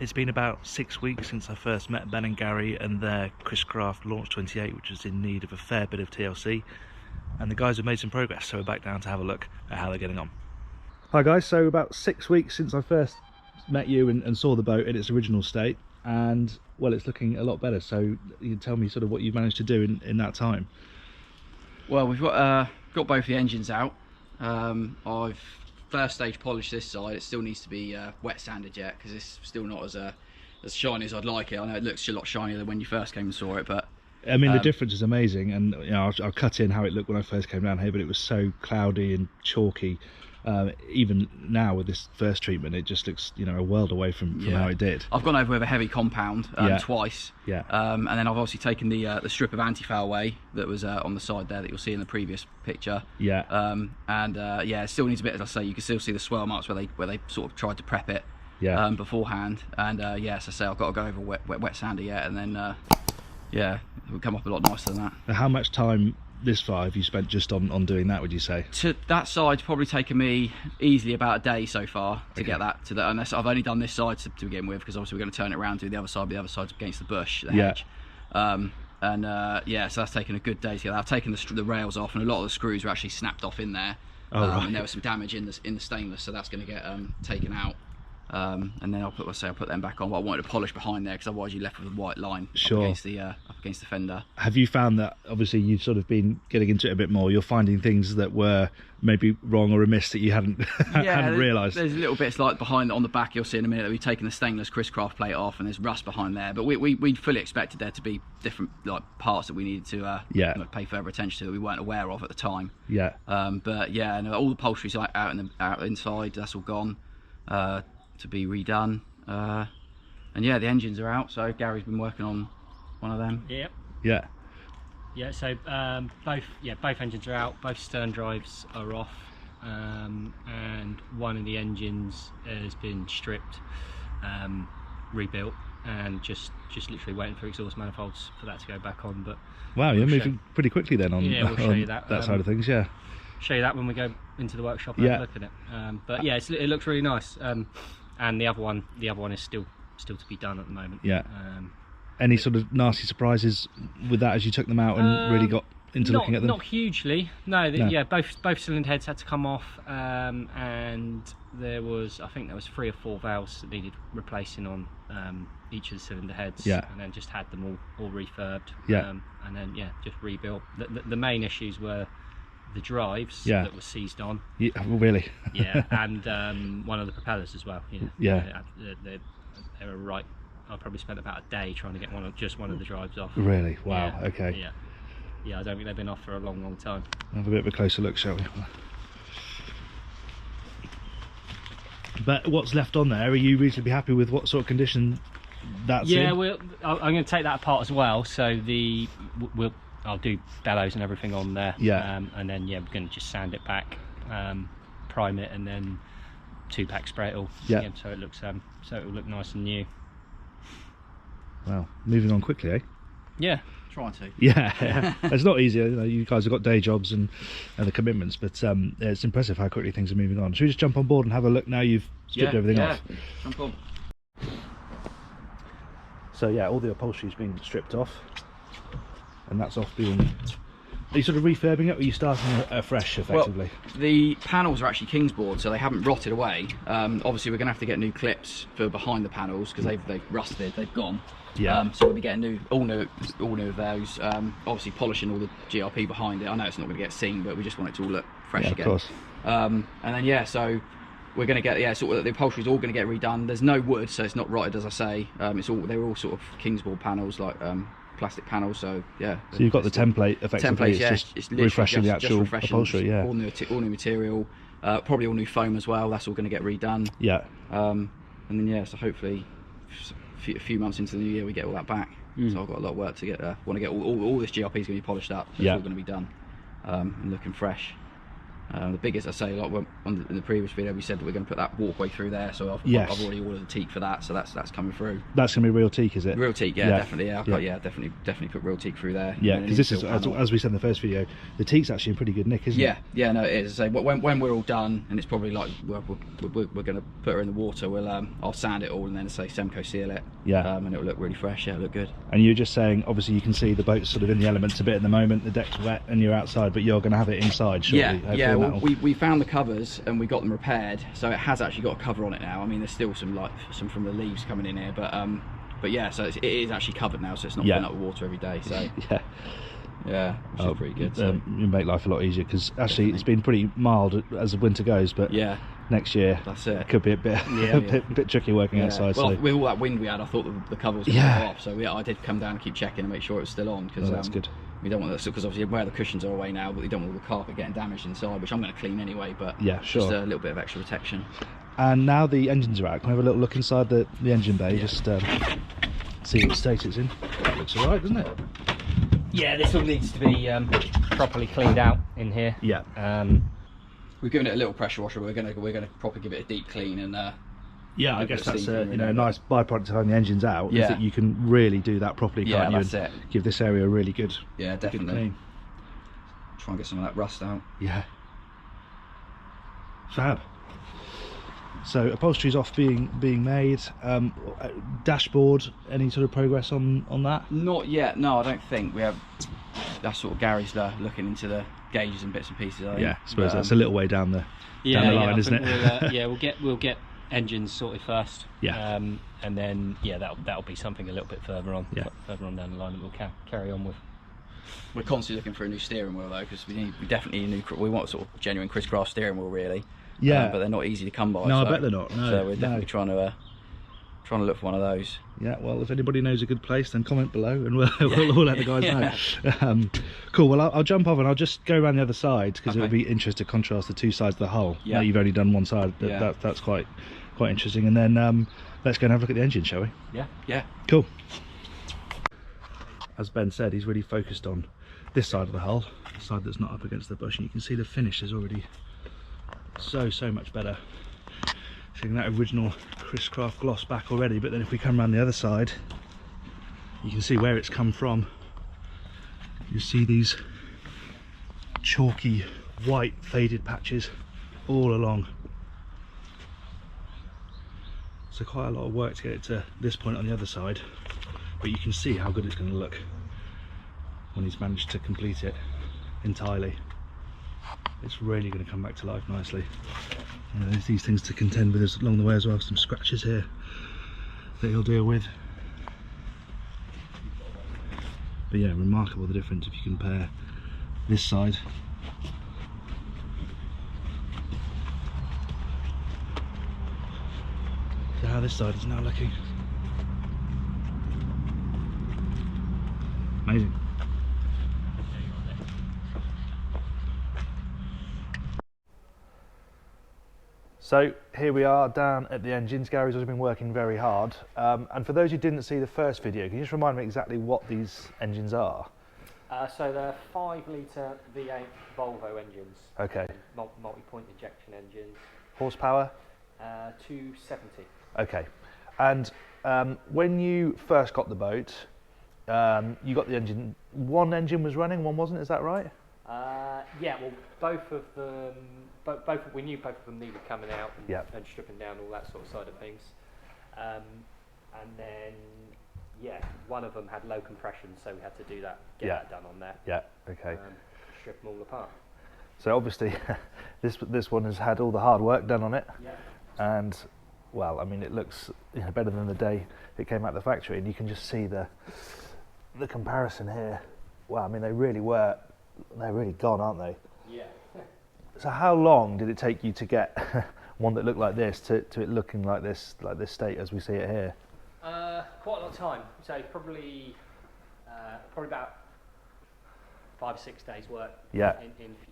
It's been about 6 weeks since I first met Ben and Gary and their Chris Craft Launch 28, which was in need of a fair bit of TLC, and the guys have made some progress, so we're back down to have a look at how they're getting on. Hi guys, so about 6 weeks since I first met you and saw the boat in its original state, and well, it's looking a lot better, so you can tell me sort of what you've managed to do in that time. Well, we've got both the engines out. I've first stage polished this side. It still needs to be wet sanded yet, because it's still not as shiny as I'd like it. I know it looks a lot shinier than when you first came and saw it, but I mean, the difference is amazing, and you know, I'll cut in how it looked when I first came down here, but it was so cloudy and chalky. Even now with this first treatment, it just looks, you know, a world away from how it did. I've gone over with a heavy compound twice, and then I've obviously taken the strip of anti-foul away that was on the side there that you'll see in the previous picture. It still needs a bit, as I say, you can still see the swell marks where they sort of tried to prep it beforehand, and as I say, I've got to go over wet sander yet, and then it will come up a lot nicer than that. Now, how much time this far have you spent just on doing that, would you say? To that side's probably taken me easily about a day so far to get that to that, unless I've only done this side to begin with, because obviously we're going to turn it around, do the other side, but the other side's against the bush, the hedge. So that's taken a good day to get that. I've taken the rails off, and a lot of the screws were actually snapped off in there. And there was some damage in the stainless, so that's going to get taken out. And then I'll put them back on. But I wanted to polish behind there, because otherwise you're left with a white line up against the fender. Have you found that, obviously you've sort of been getting into it a bit more, you're finding things that were maybe wrong or amiss that you hadn't realised? There's little bits like behind on the back, you'll see in a minute, that we've taken the stainless Chris Craft plate off, and there's rust behind there, but we fully expected there to be different parts that we needed to pay further attention to that we weren't aware of at the time. All the upholstery's out inside, that's all gone to be redone, and the engines are out, so Gary's been working on one of them. So both engines are out, both stern drives are off, and one of the engines has been stripped, rebuilt, and just literally waiting for exhaust manifolds for that to go back on. But wow, you're moving pretty quickly then on, we'll show you that side of things. Show you that when we go into the workshop and have a look at it. It looks really nice. And the other one is still to be done at the moment. Any sort of nasty surprises with that as you took them out and really got into looking at them? Not hugely. No. Both cylinder heads had to come off, and I think there was 3 or 4 valves that needed replacing on each of the cylinder heads. And then just had them all refurbed. And then just rebuilt. The main issues were the drives that were seized on. Really? And one of the propellers as well. They were right. I probably spent about a day trying to get one of the drives off. Really? Wow. Okay. I don't think they've been off for a long time. Have a bit of a closer look, shall we? But what's left on there, are you reasonably happy with what sort of condition that's in? I'm going to take that apart as well. So I'll do bellows and everything on there. And then we're going to just sand it back, prime it, and then 2-pack spray it all. So it looks so it will look nice and new. Wow, moving on quickly, eh? Trying to. It's not easy. You guys have got day jobs and the commitments, but it's impressive how quickly things are moving on. Should we just jump on board and have a look now you've stripped everything off? Jump on. So all the upholstery's been stripped off, and that's off being... Are you sort of refurbing it, or are you starting afresh effectively? Well, the panels are actually Kingsboard, so they haven't rotted away. Obviously we're going to have to get new clips for behind the panels, because they've rusted, they've gone. So we'll be getting all new of those. Obviously polishing all the GRP behind it. I know it's not going to get seen, but we just want it to all look fresh again. Of course. And then so we're going to get the upholstery's all going to get redone. There's no wood, so it's not rotted, as I say. They're all sort of Kingsboard panels, like plastic panels. So So you've got the template effectively. It's just refreshing the actual upholstery. All new material. Probably all new foam as well. That's all going to get redone. And then so hopefully a few months into the new year we get all that back. So I've got a lot of work to get. Want to get all this GRP is going to be polished up. So it's all going to be done and looking fresh. The biggest, I say, like in the previous video we said that we're going to put that walkway through there, so I've already ordered the teak for that, so that's coming through. That's going to be real teak, is it? Real teak, yeah, definitely, yeah. Definitely put real teak through there. Yeah, because this is, as we said in the first video, the teak's actually in pretty good nick, isn't it? Yeah, no, it is. So when we're all done, and it's probably like we're going to put her in the water, I'll sand it all and then say Semco seal it. Yeah. And it'll look really fresh. Yeah, it'll look good. And you were just saying, obviously you can see the boat's sort of in the elements a bit at the moment. The deck's wet and you're outside, but you're going to have it inside shortly. Yeah. Well, we found the covers and we got them repaired, so it has actually got a cover on it now. I mean, there's still some from the leaves coming in here, but yeah, so it is actually covered now, so it's not filling up with water every day. So yeah, which is pretty good. So. You make life a lot easier, because actually it's been pretty mild as the winter goes, but next year that's it. Could be a bit tricky working outside. Well, so. with all that wind we had, I thought the cover was going to go off, so I did come down and keep checking and make sure it was still on, because that's good. We don't want that, because obviously where the cushions are away now, but we don't want all the carpet getting damaged inside, which I'm going to clean anyway, but just a little bit of extra protection. And now the engines are out, can we have a little look inside the engine bay, just see what state it's in? That looks alright, doesn't it? Yeah, this all needs to be properly cleaned out in here. Yeah. We've given it a little pressure washer. We're gonna probably give it a deep clean and. Yeah, I guess that's a nice byproduct of having the engines out. Is that you can really do that properly, can't you? That's it. Give this area a really good. Yeah, definitely. Good clean. Try and get some of that rust out. Yeah. Fab. So upholstery's off being made. Dashboard, any sort of progress on that? Not yet. No, I don't think we have. That's sort of Gary's looking into the gauges and bits and pieces. I think. Yeah, I suppose that's a little way down the line, isn't it? We'll get engines sorted first. Yeah. And then that'll be something a little bit further on. Yeah. Further on down the line that we'll carry on with. We're constantly looking for a new steering wheel though, because we definitely need we want sort of genuine Chris Craft steering wheel really. Yeah. But they're not easy to come by. No, I bet they're not. No. So we're definitely trying to look for one of those. Yeah. Well, if anybody knows a good place, then comment below, and we'll let the guys know. Cool. Well, I'll jump off and I'll just go around the other side, because it'll be interesting to contrast the two sides of the hull. Yeah. Now you've only done one side. That's quite interesting. And then let's go and have a look at the engine, shall we? Yeah. Yeah. Cool. As Ben said, he's really focused on this side of the hull, the side that's not up against the bush, and you can see the finish is already so much better. Seeing that original Chris Craft gloss back already, but then if we come around the other side, you can see where it's come from. You see these chalky white faded patches all along. So quite a lot of work to get it to this point on the other side, but you can see how good it's going to look when he's managed to complete it entirely. It's really going to come back to life nicely. There's these things to contend with along the way as well, some scratches here that he'll deal with. But yeah, remarkable the difference if you compare this side to how this side is now looking. Amazing. So here we are down at the engines. Gary's always been working very hard. And for those who didn't see the first video, can you just remind me exactly what these engines are? So they're 5-litre V8 Volvo engines. Okay. Multi-point injection engines. Horsepower? 270. Okay. And when you first got the boat, you got the engine, one engine was running, one wasn't, is that right? Yeah, well, both of them, we knew both of them needed coming out and stripping down, all that sort of side of things. And then, one of them had low compression, so we had to do that, get that done on there. Yeah, okay. Strip them all apart. So obviously, this one has had all the hard work done on it. Yeah. And, well, I mean, it looks better than the day it came out of the factory, and you can just see the comparison here. Wow, I mean, they're really gone, aren't they? Yeah. So how long did it take you to get one that looked like this to it looking like this state as we see it here? Quite a lot of time. So probably about 5 or 6 days work. Yeah.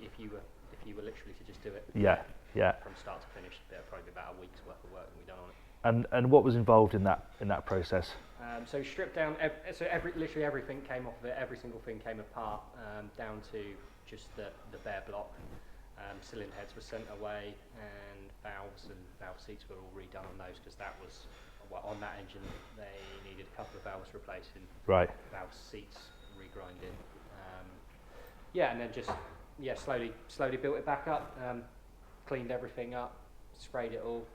If you were literally to just do it. Yeah. Yeah. From start to finish, it'd probably be about a week's worth of work that we've done on it. And what was involved in that process? So stripped down. Literally everything came off of it. Every single thing came apart, down to just the bare block. cylinder heads were sent away, and valves and valve seats were all redone on those, because that was, well, on that engine they needed a couple of valves replacing. Right. Valve seats regrinding. Yeah, and then just slowly built it back up, cleaned everything up, sprayed it all.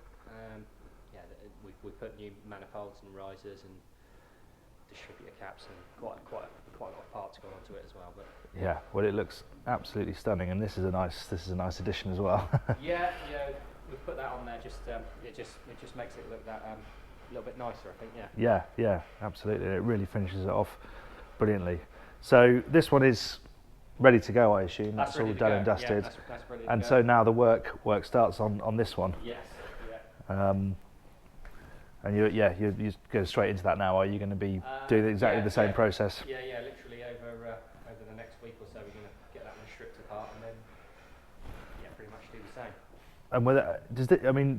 Yeah, we put new manifolds and risers and distributor caps, and quite a lot of parts gone onto it as well. But yeah, well, it looks absolutely stunning, and this is a nice addition as well. yeah, we've put that on there. Just it just makes it look that a little bit nicer, I think. Yeah, absolutely. It really finishes it off brilliantly. So this one is ready to go, I assume. That's all done and dusted. Yeah, that's ready to and go. so now the work starts on this one. Yes. Yeah. And you go straight into that now. Are you going to be doing exactly the same process? Yeah. Literally over the next week or so, we're going to get that one stripped apart, and then pretty much do the same. And whether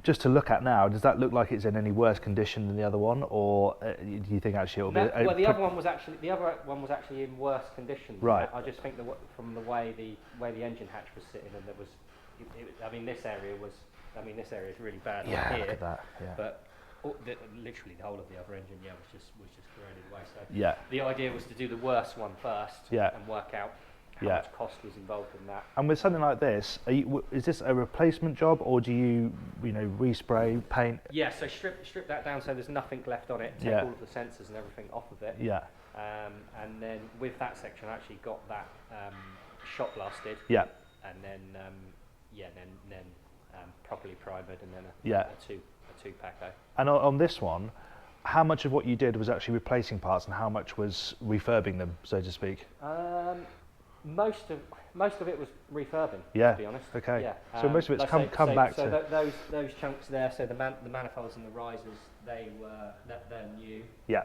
just to look at now, does that look like it's in any worse condition than the other one, or do you think actually it'll be? Well, the other one was actually in worse condition. Right. I just think from the way the engine hatch was sitting, and there was, this area is really bad. Yeah, here, look at that. Yeah. But literally the whole of the other engine, was just corroded away. So yeah. the idea was to do the worst one first, and work out how much cost was involved in that. And with something like this, is this a replacement job, or do you respray, paint? Yeah, so strip that down so there's nothing left on it. Take all of the sensors and everything off of it. Yeah. And then with that section, I actually got that shot blasted. Yeah. And then then properly primered, and then a two packo. And on this one, how much of what you did was actually replacing parts, and how much was refurbing them, so to speak? Most of it was refurbing. Yeah. To be honest. Okay. Yeah. So most of it's come back to. Those chunks there. So the manifolds and the risers, they're new. Yeah.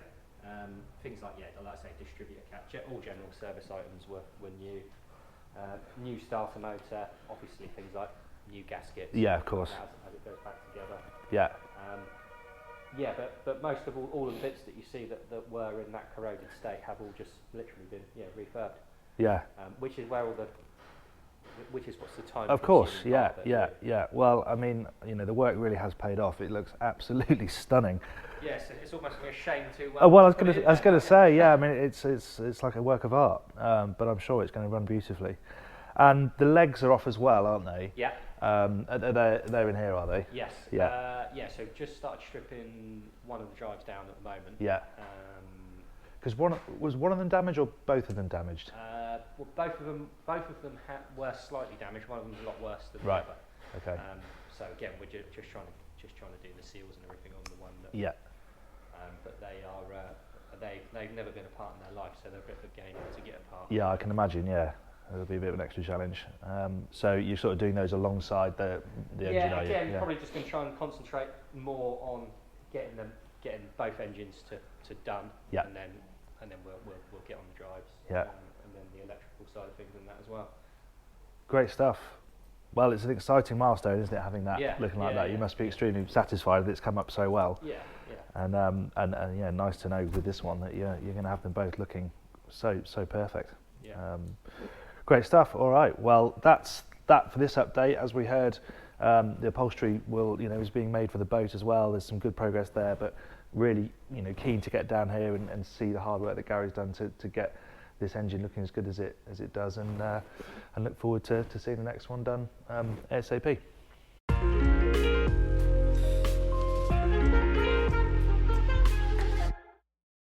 Things like like I say, distributor cap, all general service items were new. New starter motor, obviously things like new gaskets. Yeah, of course. As it goes back together. Yeah. But most of all of the bits that you see that were in that corroded state have all just literally been refurbed. Yeah. Which is where what's the time. Of course, yeah. Well, the work really has paid off. It looks absolutely stunning. Yes, it's almost a shame to. Well, I was going to say, it's like a work of art, but I'm sure it's going to run beautifully. And the legs are off as well, aren't they? Yeah. They're in here, are they? Yes. Yeah. So just started stripping one of the drives down at the moment. Yeah. Because was one of them damaged or both of them damaged? Well, both of them were slightly damaged. One of them was a lot worse than the other. Okay. So again, we're just trying to do the seals and everything on the one that. Yeah. But they've never been apart in their life, so they're a bit of a game to get apart. Yeah, I can imagine. Yeah, it'll be a bit of an extra challenge. So you're sort of doing those alongside the engine, are you? Again, probably just going to try and concentrate more on getting both engines to done. Yeah. And then we'll get on the drives. Yeah. And then the electrical side of things in that as well. Great stuff. Well, it's an exciting milestone, isn't it, having that looking like that? You must be extremely satisfied that it's come up so well. Yeah. And nice to know with this one that you're going to have them both looking so perfect. Yeah. Great stuff. All right. Well, that's that for this update. As we heard, the upholstery is being made for the boat as well. There's some good progress there, but really keen to get down here and see the hard work that Gary's done to get this engine looking as good as it does, and look forward to seeing the next one done ASAP.